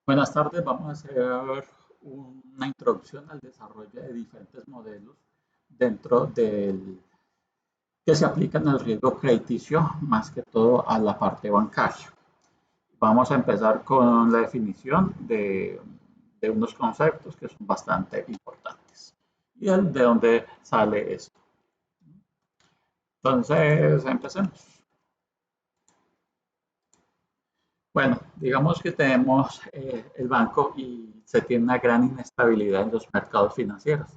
Buenas tardes, vamos a hacer una introducción al desarrollo de diferentes modelos dentro del que se aplican al riesgo crediticio, más que todo a la parte bancaria. Vamos a empezar con la definición de unos conceptos que son bastante importantes y de dónde sale esto. Entonces, empecemos. Bueno, digamos que tenemos el banco y se tiene una gran inestabilidad en los mercados financieros,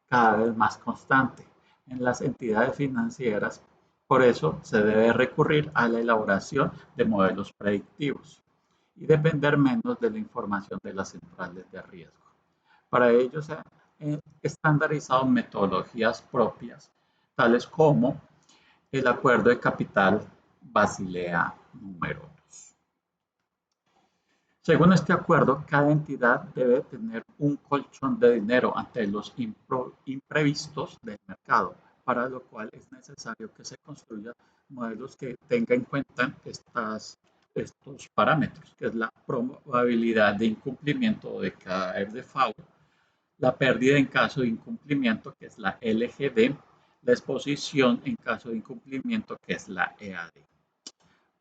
cada vez más constante en las entidades financieras. Por eso se debe recurrir a la elaboración de modelos predictivos y depender menos de la información de las centrales de riesgo. Para ello se han estandarizado metodologías propias, tales como el Acuerdo de Capital Basilea número 2. Según este acuerdo, cada entidad debe tener un colchón de dinero ante los imprevistos del mercado, para lo cual es necesario que se construyan modelos que tengan en cuenta estos parámetros, que es la probabilidad de incumplimiento o de caer de FAO, la pérdida en caso de incumplimiento, que es la LGD, la exposición en caso de incumplimiento, que es la EAD.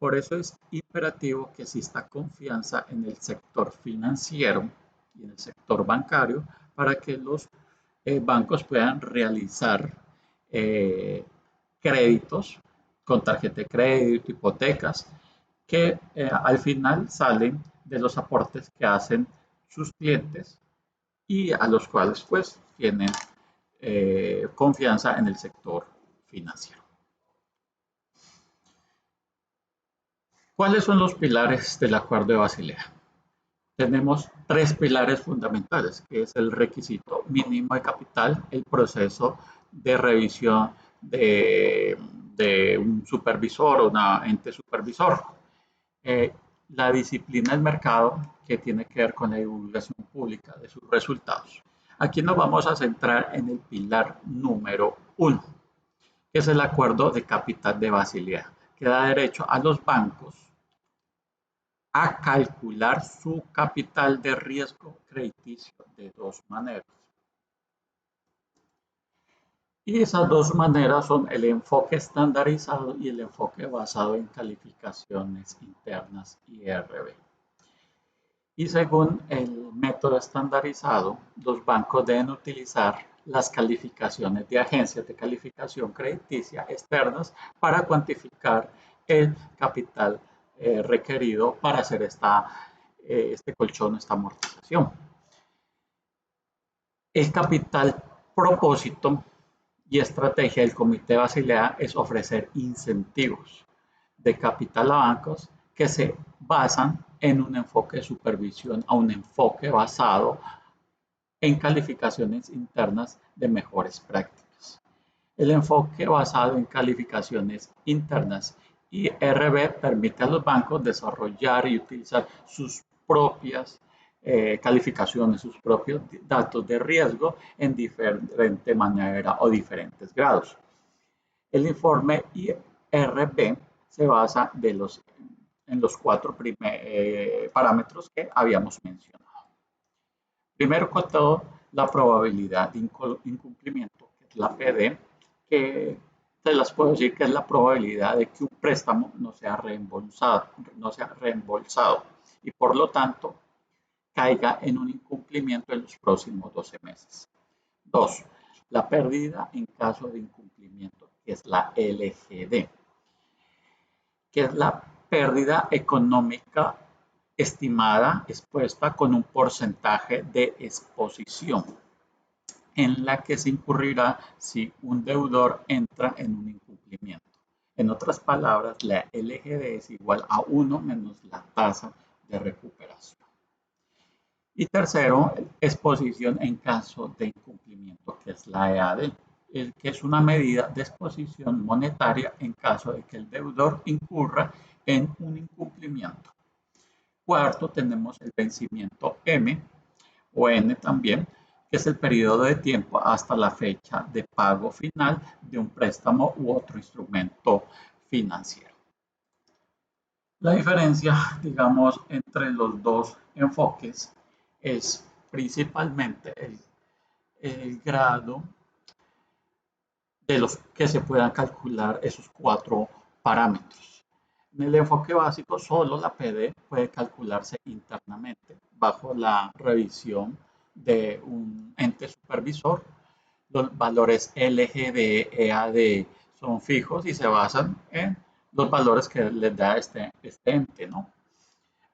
Por eso es imperativo que exista confianza en el sector financiero y en el sector bancario para que los bancos puedan realizar eh, créditos con tarjeta de crédito, hipotecas, que al final salen de los aportes que hacen sus clientes y a los cuales pues tienen confianza en el sector financiero. ¿Cuáles son los pilares del Acuerdo de Basilea? Tenemos tres pilares fundamentales, que es el requisito mínimo de capital, el proceso de revisión de un supervisor o un ente supervisor, eh, la disciplina del mercado, que tiene que ver con la divulgación pública de sus resultados. Aquí nos vamos a centrar en el pilar número 1, que es el acuerdo de capital de Basilea, que da derecho a los bancos a calcular su capital de riesgo crediticio de dos maneras. Y esas dos maneras son el enfoque estandarizado y el enfoque basado en calificaciones internas IRB. Y según el método estandarizado, los bancos deben utilizar las calificaciones de agencias de calificación crediticia externas para cuantificar el capital requerido para hacer este colchón, esta amortización. El capital propósito y estrategia del Comité Basilea es ofrecer incentivos de capital a bancos que se basan en un enfoque de supervisión a un enfoque basado en calificaciones internas de mejores prácticas. El enfoque basado en calificaciones internas IRB permite a los bancos desarrollar y utilizar sus propias calificaciones, sus propios datos de riesgo en diferente manera o diferentes grados. El informe IRB se basa en los cuatro parámetros que habíamos mencionado. Primero con todo, la probabilidad de incumplimiento, que es la PD, que se las puedo decir que es la probabilidad de que un préstamo no sea reembolsado y por lo tanto caiga en un incumplimiento en los próximos 12 meses. Dos, la pérdida en caso de incumplimiento, que es la LGD, que es la pérdida económica estimada expuesta con un porcentaje de exposición en la que se incurrirá si un deudor entra en un incumplimiento. En otras palabras, la LGD es igual a 1 menos la tasa de recuperación. Y tercero, exposición en caso de incumplimiento, que es la EAD, que es una medida de exposición monetaria en caso de que el deudor incurra en un incumplimiento. Cuarto, tenemos el vencimiento M o N también, que es el periodo de tiempo hasta la fecha de pago final de un préstamo u otro instrumento financiero. La diferencia, digamos, entre los dos enfoques es principalmente el grado de los que se puedan calcular esos cuatro parámetros. En el enfoque básico, solo la PD puede calcularse internamente bajo la revisión de un ente supervisor. Los valores LGD, EAD son fijos y se basan en los valores que les da este ente, ¿no?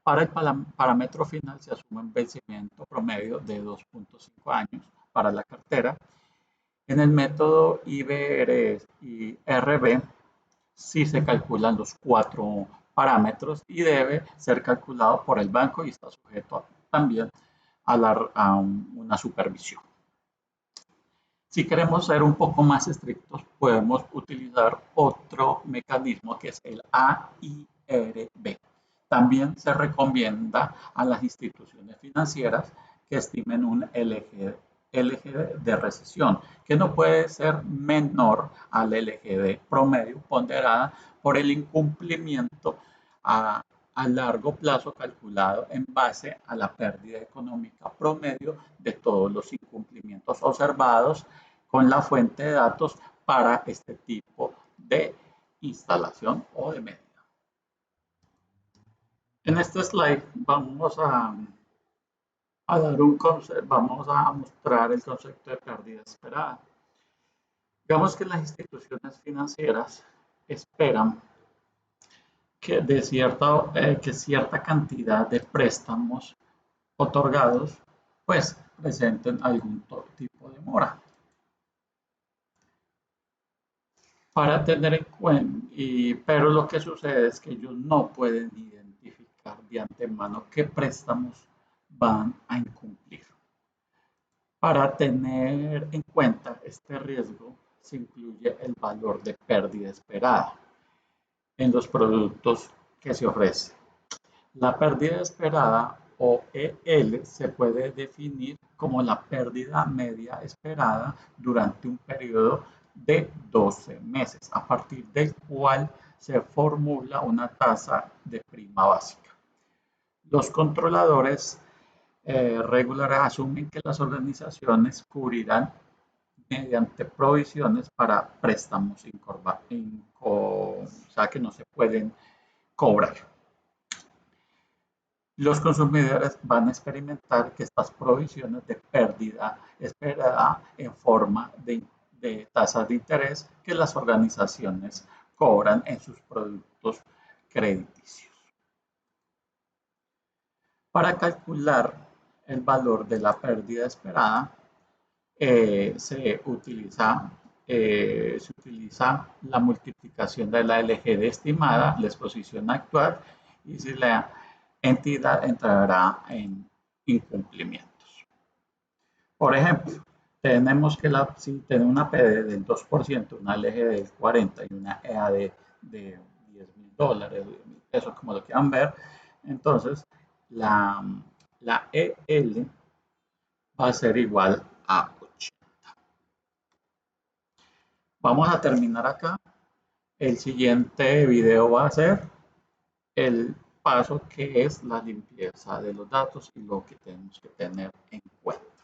Para el parámetro final se asume un vencimiento promedio de 2.5 años para la cartera. En el método IBR y RB sí se calculan los cuatro parámetros y debe ser calculado por el banco y está sujeto también a una supervisión. Si queremos ser un poco más estrictos, podemos utilizar otro mecanismo que es el AIRB. También se recomienda a las instituciones financieras que estimen un LGD de recesión, que no puede ser menor al LGD promedio ponderada por el incumplimiento a, a largo plazo calculado en base a la pérdida económica promedio de todos los incumplimientos observados con la fuente de datos para este tipo de instalación o de medida. En este slide vamos a mostrar el concepto de pérdida esperada. Digamos que las instituciones financieras esperan que cierta cantidad de préstamos otorgados pues presenten algún tipo de mora. Para tener en cuenta, pero lo que sucede es que ellos no pueden identificar de antemano qué préstamos van a incumplir. Para tener en cuenta este riesgo, se incluye el valor de pérdida esperada en los productos que se ofrecen. La pérdida esperada o EL se puede definir como la pérdida media esperada durante un periodo de 12 meses, a partir del cual se formula una tasa de prima básica. Los controladores regulares asumen que las organizaciones cubrirán mediante provisiones para préstamos o sea, que no se pueden cobrar. Los consumidores van a experimentar que estas provisiones de pérdida esperada en forma de tasas de interés que las organizaciones cobran en sus productos crediticios. Para calcular el valor de la pérdida esperada, se utiliza la multiplicación de la LGD estimada, la exposición actual, y si la entidad entrará en incumplimientos. Por ejemplo, tenemos que si tenemos una PD del 2%, una LGD del 40% y una EAD de $10,000, eso como lo quieran ver, entonces la EL va a ser igual a 80. Vamos a terminar acá. El siguiente video va a ser el paso que es la limpieza de los datos y lo que tenemos que tener en cuenta.